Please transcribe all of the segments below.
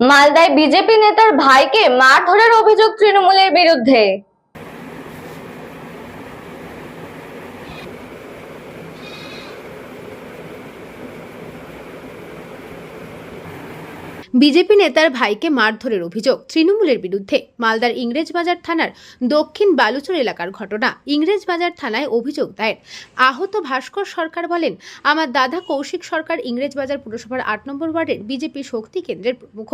মালদায় বিজেপি নেতার ভাইকে মারধরের অভিযোগ তৃণমূলের বিরুদ্ধে। বিজেপি নেতার ভাইকে মারধরের অভিযোগ তৃণমূলের বিরুদ্ধে। মালদার ইংরেজবাজার থানার দক্ষিণ বালুচর এলাকার ঘটনা। ইংরেজবাজার থানায় অভিযোগ দায়ের। আহত ভাস্কর সরকার বলেন, আমার দাদা কৌশিক সরকার ইংরেজবাজার পুরসভার ৮ নম্বর ওয়ার্ডের বিজেপি শক্তি কেন্দ্রের প্রমুখ।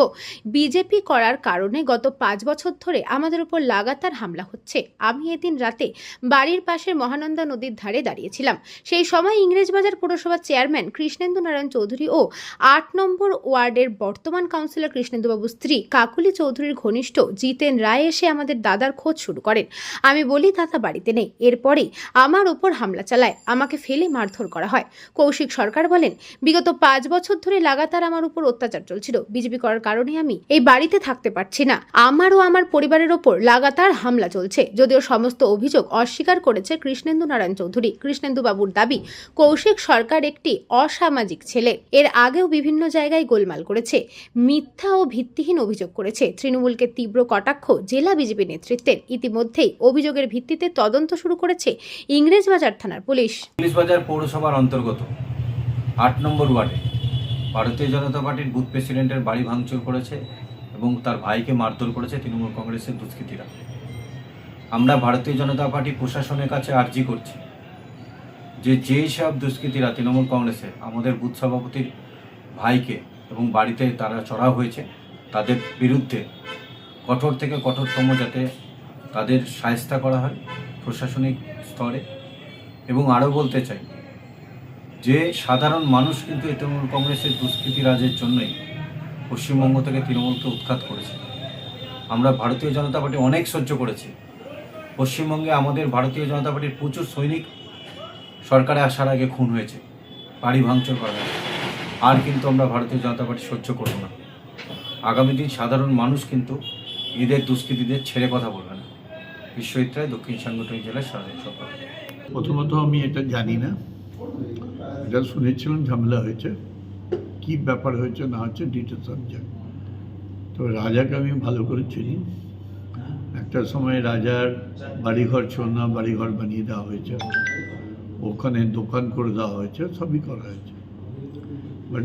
বিজেপি করার কারণে গত ৫ বছর ধরে আমাদের উপর লাগাতার হামলা হচ্ছে। আমি এদিন রাতে বাড়ির পাশের মহানন্দা নদীর ধারে দাঁড়িয়েছিলাম। সেই সময় ইংরেজবাজার পুরসভার চেয়ারম্যান কৃষ্ণেন্দু নারায়ণ চৌধুরী ও ৮ নম্বর ওয়ার্ডের বর্তমান কাউন্সিলর কৃষ্ণেন্দুবাবুর স্ত্রী কাকুলি চৌধুরীর ঘনিষ্ঠ জিতেন রায় এসে আমাদের দাদার খোঁজ শুরু করেন। আমি বলি দাদা বাড়িতে নেই। এরপরেই আমার উপর হামলা চালায়, আমাকে ফেলে মারধর করা হয়। কৌশিক সরকার বলেন, বিগত ৫ বছর ধরে লাগাতার আমার উপর অত্যাচার চলছিল। বিজেপি করার কারণে আমি এই বাড়িতে থাকতে পারছি না। আমার ও আমার পরিবারের ওপর লাগাতার হামলা চলছে। যদিও সমস্ত অভিযোগ অস্বীকার করেছে কৃষ্ণেন্দু নারায়ণ চৌধুরী। কৃষ্ণেন্দুবাবুর দাবি, কৌশিক সরকার একটি অসামাজিক ছেলে। এর আগেও বিভিন্ন জায়গায় গোলমাল করেছে, মিথ্যা ও ভিত্তিহীন অভিযোগ করেছে। তৃণমূলকে তীব্র কটাক্ষ জেলা বিজেপি নেতৃত্বের। ইতিমধ্যেই অভিযোগের ভিত্তিতে তদন্ত শুরু করেছে ইংরেজবাজার থানার পুলিশ। ইংরেজবাজার পৌরসভার অন্তর্গত ৮ নম্বর ওয়ার্ডে ভারতীয় জনতা পার্টির বুথ প্রেসিডেন্টের বাড়ি ভাঙচুর করেছে এবং তার ভাইকে মারধর করেছে তৃণমূল কংগ্রেসের দুষ্কৃতীরা। আমরা ভারতীয় জনতা পার্টি প্রশাসনের কাছে আর্জি করছি যেই সব দুষ্কৃতীরা তৃণমূল কংগ্রেসের আমাদের বুথ সভাপতির ভাইকে এবং বাড়িতে তারা চড়াও হয়েছে, তাদের বিরুদ্ধে কঠোর থেকে কঠোরতম যাতে তাদের শায়েস্তা করা হয় প্রশাসনিক স্তরে। এবং আরও বলতে চাই যে সাধারণ মানুষ কিন্তু তৃণমূল কংগ্রেসের দুষ্কৃতিরাজের জন্যই পশ্চিমবঙ্গ থেকে তৃণমূলকে উৎখাত করেছে। আমরা ভারতীয় জনতা পার্টি অনেক সহ্য করেছি। পশ্চিমবঙ্গে আমাদের ভারতীয় জনতা পার্টির প্রচুর সৈনিক সরকারে আসার আগে খুন হয়েছে, বাড়ি ভাঙচুর করা হয়েছে। আর কিন্তু আমরা ভারতীয় জনতা পার্টি সহ্য করব না। আগামী দিন সাধারণ মানুষ কিন্তু এদের দুষ্কৃতীদের ছেড়ে কথা বলবে না। বিশ্বজিৎ রায়, দক্ষিণ সাংগঠনিক জেলার সাধারণ সম্পাদক। প্রথমত আমি এটা জানি না, এটা শুনেছিলাম ঝামেলা হয়েছে, কি ব্যাপার হয়েছে না হচ্ছে ডিটেলস আমি জানি। তো রাজাকে আমি ভালো করে চিনি। একটা সময় রাজার বাড়িঘর ছোনা বাড়িঘর বানিয়ে দেওয়া হয়েছে, ওখানে দোকান করে দেওয়া হয়েছে, সবই করা হয়েছে। But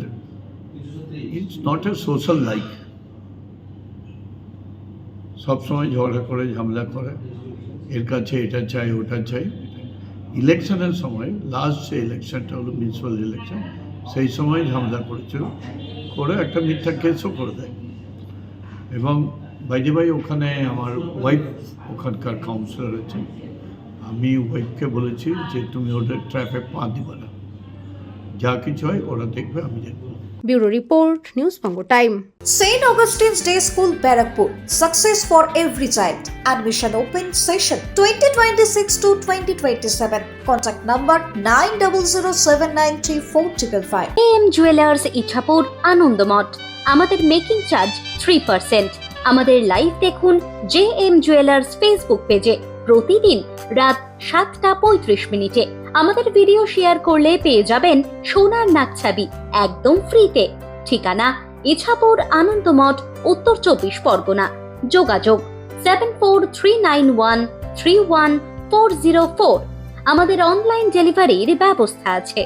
it's not a social life. সবসময় ঝগড়া করে ঝামেলা করে, এর কাছে এটা চাই ওটা চাই। ইলেকশনের সময় লাস্ট যে ইলেকশনটা হলো মিউনিসিপ্যাল ইলেকশন, সেই সময় ঝামেলা করেছিল, করে একটা মিথ্যা কেসও করে দেয়। এবং বাইরে ওখানে আমার ওয়াইফ ওখানকার কাউন্সিলর আছে, আমি ওয়াইফকে বলেছি যে তুমি ওদের ট্র্যাপে পা দিবে না, যা কিছু হয় ওরা দেখবে, আমি দেখবো। Bureau report, news Banga time. St. Augustine's Day School, Barakpur. Success for every child. Admission open session 2026 to 2027. Contact number 9007934555. AM jewellers Ichapur, Anandamath. আমাদের মেকিং চার্জ 3%। আমাদের লাইভ দেখুন JM জুয়েলার্স ফেসবুক পেজে প্রতিদিন রাত 7:35 আমাদের ভিডিও শেয়ার করলে পেয়ে যাবেন সোনার নাকছাবি একদম ফ্রিতে। ঠিকানা ইছাপুর, আনন্দমঠ, উত্তর 24 পরগনা। যোগাযোগ 7439131404। আমাদের অনলাইন ডেলিভারির ব্যবস্থা আছে।